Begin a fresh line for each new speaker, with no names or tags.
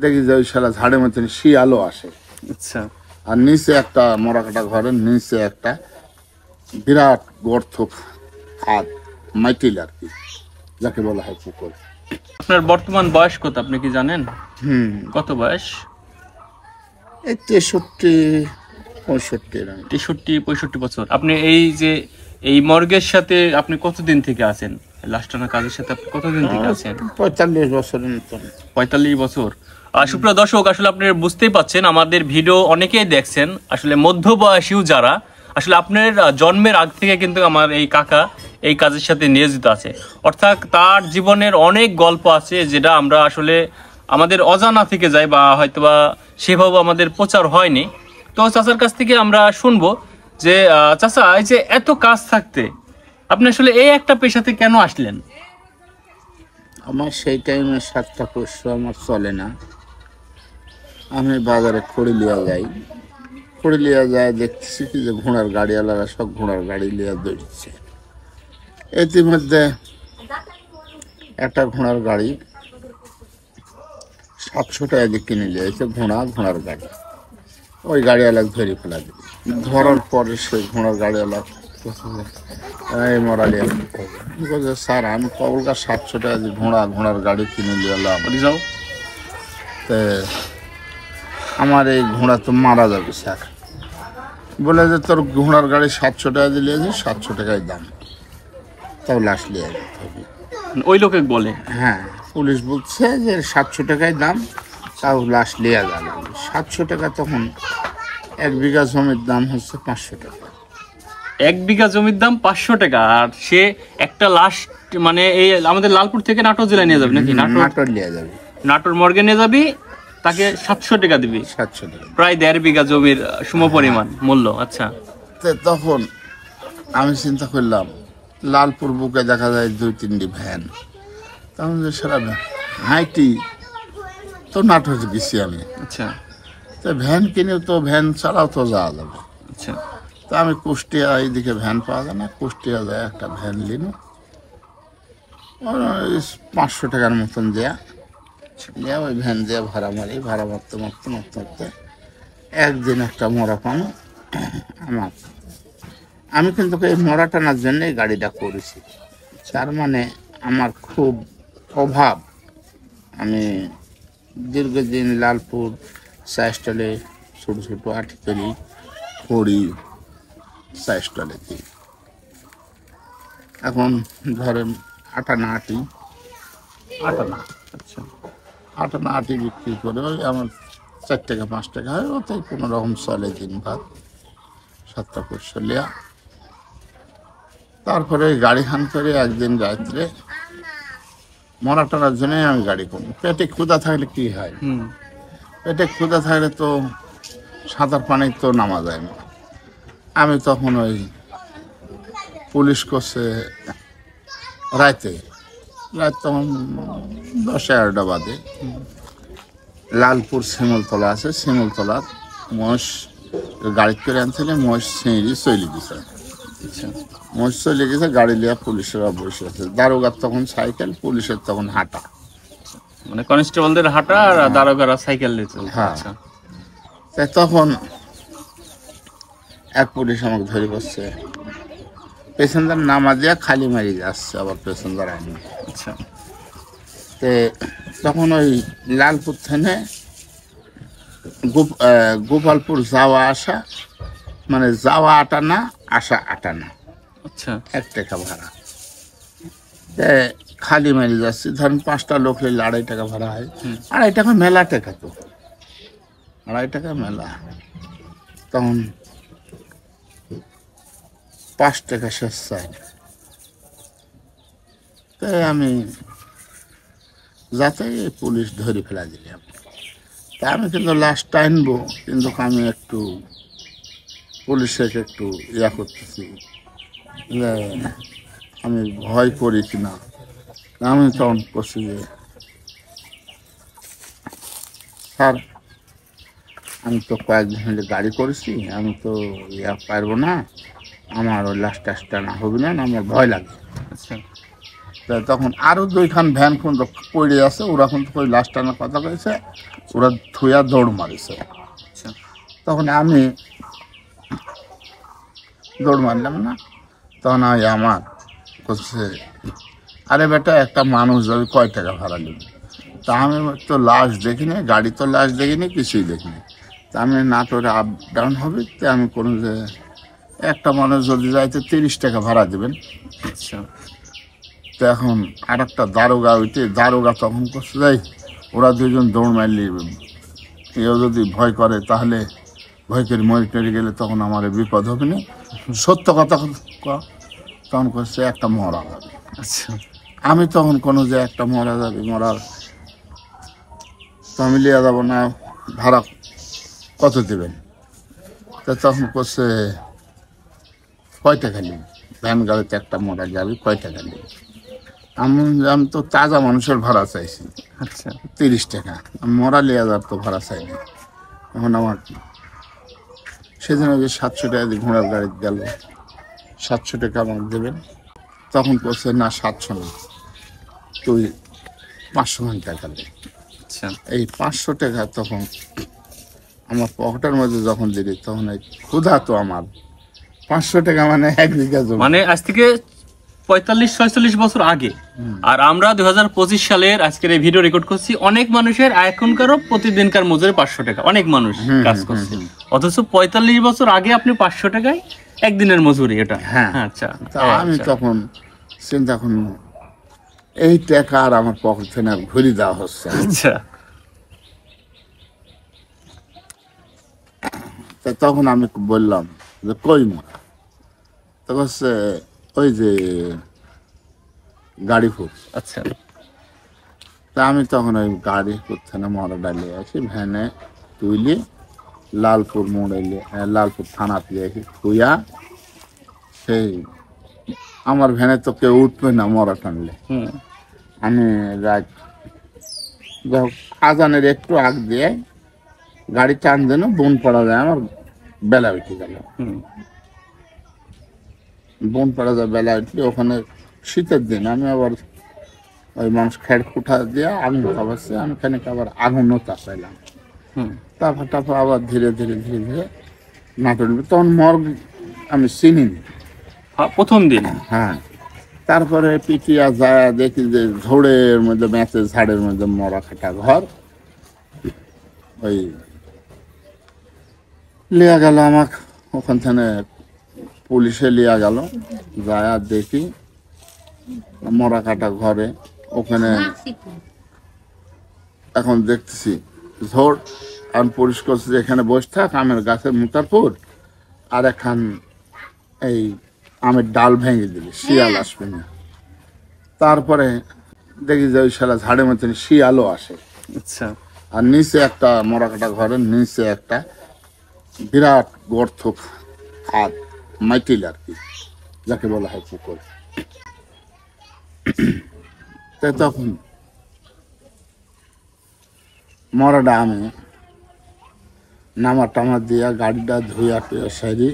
দেখি যে ওই শালা ঝাড়ের মতন শিয়ালও আসে।
আচ্ছা,
আর নিচে একটা মরাকাটা ঘরের নিচে একটা বিরাট গর্ত খাদ মাইটিল আর কি, যাকে বলা হয় পুকুর।
আপনার বর্তমান বয়স কত আপনি কি জানেন? কত বয়স?
এই 63-65
বছর। আপনি এই যে এই মর্গের সাথে আপনি কতদিন থেকে আছেন? লাস্টানা কাজের সাথে আপনি কতদিন থেকে আছেন?
45 বছরের মতন।
45 বছর। সুপ্রিয় দর্শক, আসলে আপনারা বুঝতেই পাচ্ছেন, আমাদের ভিডিও অনেকেই দেখছেন, আসলে মধ্যবয়সীও যারা, আসলে আপনার জন্মের আগ থেকে কিন্তু আমার এই কাকা এই কাজের সাথে নিয়োজিত আছে। অর্থাৎ তার জীবনের অনেক গল্প আছে যেটা আমরা আসলে আমাদের অজানা থেকে যাই বা হয়তোবা সেভাবে আমাদের প্রচার হয়নি। তো চাচার কাছ থেকে আমরা শুনবো যে চাচা, এই যে এত কাজ থাকতে আপনি আসলে এই একটা পেশাতে কেন আসলেন?
আমার সেই টাইমে 7টা পয়সা আমার চলে না। আমি বাজারে খড়ি লিয়া যাই, দেখতেছি কি যে ঘোড়ার গাড়িওয়ালারা সব ঘোড়ার গাড়ি লিয়া দৌড়ছে। ইতিমধ্যে একটা ঘোড়ার গাড়ি 700 টাকা দিয়ে কিনে নিয়েছে, ঘোড়ার গাড়ি। ওই গাড়িওয়ালা ধরে ফেলা দিবে। ধরার পরে সেই ঘোড়ার গাড়িওয়ালা এই মরালিয়া বলছে, স্যার আমি কবলকার 700 টাকা দিয়ে ঘোড়ার গাড়ি কিনে নিয়ে এলাম,
যাও
তো আমার এই ঘোড়া তো মারা যাবে স্যার। বলে যে তোর ঘোড়ার গাড়ি 700 টাকা দিয়ে নিয়েছে, 700 টাকায় দাম, তাও লাশ নিয়ে যেতে হবে।
ওই লোকে বলে?
হ্যাঁ, পুলিশ বলছে যে 700 টাকায় দাম, তাও লাশ লিয়া যাবে। 700 টাকা তখন 1 বিঘা জমির দাম হচ্ছে 500 টাকা।
1 বিঘা জমির দাম 500 টাকা, আর সে একটা লাশ মানে এই আমাদের লালপুর থেকে নাটোর জেলায় নিয়ে যাবে নাকি?
নাটোর নিয়ে যাবে,
নাটোর মর্গে নিয়ে যাবি, তাকে 700 টাকা দিবি।
700 টাকা,
প্রায় 1.5 বিঘা জমির সমপরিমাণ মূল্য। আচ্ছা,
তখন আমি চিন্তা করলাম, লালপুর বুকে দেখা যায় 2-3টি ভ্যান, তখন যে সারা হাইটি তো নাটোর গেছি আমি।
আচ্ছা,
তো ভ্যান কিনেও তো ভ্যান ছাড়াও তো যাওয়া যাবে।
আচ্ছা,
তো আমি কুষ্টিয়া, এইদিকে ভ্যান পাওয়া যায় না, কুষ্টিয়া যায় একটা ভ্যান নিল, 500 টাকার মতন দেয়া, ওই ভ্যান দিয়ে ভাড়া মারতে একদিন একটা মরা পানো আমার। আমি কিন্তু এই মরা টানার জন্যই গাড়িটা করেছি। তার মানে আমার খুব অভাব। আমি দীর্ঘদিন লালপুর চা স্টলে ছোটো ছোটো আটি তৈরি খড়ি চা স্টলে দিই। এখন ধরেন আটানা আটি, আটানা আটি বিক্রি করে ওই আমার 4 টাকা 5 টাকা হয়, ওতে কোনো রকম চলে দিন ভাত। 7টা পয়সা লিয়া তারপরে গাড়ি খান করে একদিন রাত্রে মরা টানার জন্যই আমি গাড়ি করি। পেটে ক্ষুধা থাকলে কি হয়, পেটে ক্ষুধা থাকলে তো সাঁতার পানি তো নামা যায় না। আমি তখন ওই পুলিশ করছে রাত তখন 10-11টা বাদে লালপুর শিমুলতলা আছে, শিমুলতলার মহিষ গাড়ি করে আনছিলে, মহিষ ছিঁড়ি চলে গেছে। মহিষ চলে গেছে, গাড়ি লিয়া পুলিশেরা বসে আছে। দারোগার তখন সাইকেল, পুলিশের তখন হাঁটা,
মানে কনস্টেবলদের হাঁটা আর দারোগারা সাইকেল নিয়ে চলে।
হ্যাঁ, তাই তখন এক পুলিশ আমাকে ধরে বসছে, পেছনদার নামা দিয়া খালি মারি যাচ্ছে, আবার পেছনদার আইনি।
আচ্ছা,
তখন ওই লালপুর থেকে গোপালপুর যাওয়া আসা, মানে যাওয়া আটানা আসা আটানা,
আচ্ছা,
1 টাকা ভাড়া। খালি মারি যাচ্ছি, ধরেন 5টা লোক হইলে 2.5 টাকা ভাড়া হয়। 2.5 টাকা মেলা টাকা, তো 2.5 টাকা মেলা। তখন 5 টাকা শেষ চাই, তাই আমি যাতে পুলিশ ধরে ফেলা দিলাম। তা আমি কিন্তু লাস্ট টাইনবো, কিন্তু আমি একটু পুলিশকে একটু করতেছি যে আমি ভয় করি কিনা। আমি তখন করছি যে স্যার আমি তো কয়েকদিন হলে গাড়ি করেছি, আমি তো পারবো না, আমার ওই লাস্ট টাস্টটা না হবে না, আমার ভয় লাগে।
আচ্ছা,
তো তখন আরো 2খান ভ্যান কিন্তু পড়ে আছে, ওরা কিন্তু ওই লাস্ট টানার কথা কয়েছে, ওরা থুয়া দৌড় মারিছে।
আচ্ছা
তখন আমি দৌড় মারলাম না, তখন ওই আমার বলছে, আরে বেটা একটা মানুষ যাবে কয় টাকা ভাড়া নেবে? তা আমি তো লাশ দেখিনি, গাড়ি তো লাশ দেখিনি, কিছুই দেখিনি। তা আমি নাটোরে আপ ডাউন হবে, তো আমি কোনো যে একটা মানুষ যদি যাইতে 30 টাকা ভাড়া দেবেন।
আচ্ছা
তো এখন আর একটা দারোগা ওইতে দারোগা তখন করছে যাই, ওরা 2জন দৌড় মারলি, কেউ যদি ভয় করে তাহলে ভয় করে মরে টরে গেলে তখন আমার বিপদ হবে না, সত্য কথা তখন করছে একটা মরা যাবে।
আচ্ছা
আমি তখন কোনো যে একটা মরা যাবে, মরার তো আমি লিয়া যাবো না, ভাড়া কত দেবেন? তা তখন করছে কয় টাকা নেবে, ভ্যান গাড়িতে একটা মরা যাবে, কয় টাকা নেবে? আমি তো তাজা মানুষের ভাড়া চাইছি
আচ্ছা
30 টাকা, আমি মরা লিয়া যাওয়ার তো ভাড়া চাইনি। এখন আমার সেদিন ওই যে 700 টাকা দিয়ে ঘোড়ার গাড়িতে গেল, 700 টাকা আমাকে দেবেন। তখন করছে না 700 না, তুই 500 টাকা দে।
আচ্ছা
এই 500 টাকা তখন আমার পকেটের মধ্যে যখন দিলি, তখন এই ক্ষুধা তো আমার 500 টাকা মানে 1 বিঘা জমি।
মানে আজ থেকে 45-46 বছর আগে, আর আমরা 2025 সালের আজকের এই ভিডিও রেকর্ড করছি। অনেক মানুষের এখনকারও প্রতিদিনকার মজুরি 500 টাকা, অনেক মানুষ কাজ করছে, অথচ 45 বছর আগে আপনি 500 টাকায় একদিনের মজুরি এটা।
হ্যাঁ।
আচ্ছা
তা আমি তখন চিন্তা করলাম, এই টাকা আর আমার পকেট থেকে আর ঘুরি দেওয়া হচ্ছে না।
আচ্ছা
তা তখন আমি বললাম যে কই মরা? তো হচ্ছে ওই যে গাড়িপুর।
আচ্ছা
তা আমি তখন ওই গাড়িপুর থেকে মরা ডালিয়ে আসি, ভ্যানে তুইলি লালপুর মোড় এলে, লালপুর থানাতে আসি তুইয়া, সেই আমার ভ্যানে তো কেউ উঠবে না মরা টানলে।
হুম
আমি রাত আজানের একটু আগ দিয়ে গাড়ি টান দেন, বন পড়া যায়, আমার বেলা উঠে গেল।
হুম
বন পড়া যায়, বেলা উঠলে ওখানে শীতের দিন আমি আবার ওই মানুষ খেড় কুঠা দিয়ে আগুন খাবাচ্ছে, আমি খানিক আবার আগুনও চাপাইলাম।
হুম
তারপর আবার ধীরে ধীরে ধীরে ধীরে নাটোর, তখন মর্গ আমি চিনিনি।
প্রথম দিন।
হ্যাঁ, তারপরে পিটিয়া যায় দেখি যে ঝোড়ের মধ্যে ম্যাচের ঝাড়ের মধ্যে মরা কাটা ঘর, ওই লিয়া গেল আমাকে ওখান থেকে, পুলিশে লিয়া গেল, যায় দেখি মরা কাটা ঘরে, ওখানে এখন দেখতেছি ঝোড়, আর পুলিশ করছে যে এখানে বসে থাক, আমের গাছের মুতারপুর, আর এখন এই আমের ডাল ভেঙে দিলি, শিয়াল আসবে না। তারপরে দেখি যে ওই শালা ঝাড়ের মধ্যে শিয়ালও আসে।
আচ্ছা
আর নিচে একটা মরা কাটা ঘরের নিচে একটা বিরাট গর্ত খাদ, মাইটিল আর কি, যাকে বলা হয় পুকুর। তাই তখন মরাটা আমি নামা টামা দিয়া গাড়িটা ধুইয়া টুয়া সারি